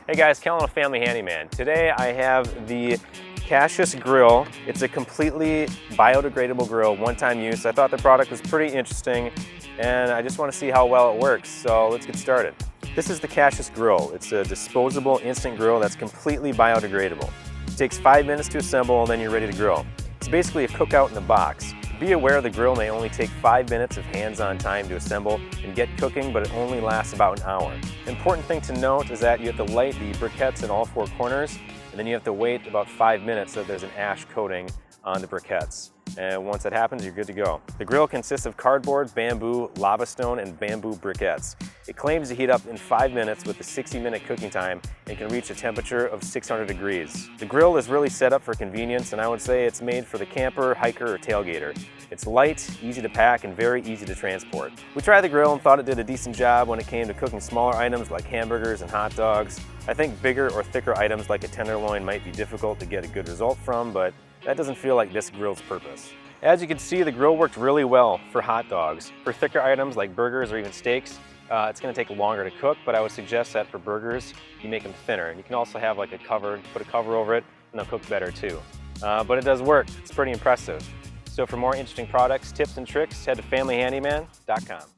Hey guys, Kellen with Family Handyman. Today I have the Casus grill. It's a completely biodegradable grill, one-time use. I thought the product was pretty interesting and I just want to see how well it works, so let's get started. This is the Casus grill. It's a disposable instant grill that's completely biodegradable. It takes 5 minutes to assemble and then you're ready to grill. It's basically a cookout in a box. Be aware the grill may only take 5 minutes of hands-on time to assemble and get cooking, but it only lasts about an hour. Important thing to note is that you have to light the briquettes in all 4 corners, and then you have to wait about 5 minutes so there's an ash coating on the briquettes. And once that happens, you're good to go. The grill consists of cardboard, bamboo, lava stone, and bamboo briquettes. It claims to heat up in 5 minutes with a 60-minute cooking time and can reach a temperature of 600 degrees. The grill is really set up for convenience, and I would say it's made for the camper, hiker, or tailgater. It's light, easy to pack, and very easy to transport. We tried the grill and thought it did a decent job when it came to cooking smaller items like hamburgers and hot dogs. I think bigger or thicker items like a tenderloin might be difficult to get a good result from, but that doesn't feel like this grill's purpose. As you can see, the grill worked really well for hot dogs. For thicker items like burgers or even steaks, it's going to take longer to cook, but I would suggest that for burgers, you make them thinner. And you can also have like a cover, put a cover over it, and they'll cook better too. But it does work. It's pretty impressive. So for more interesting products, tips, and tricks, head to familyhandyman.com.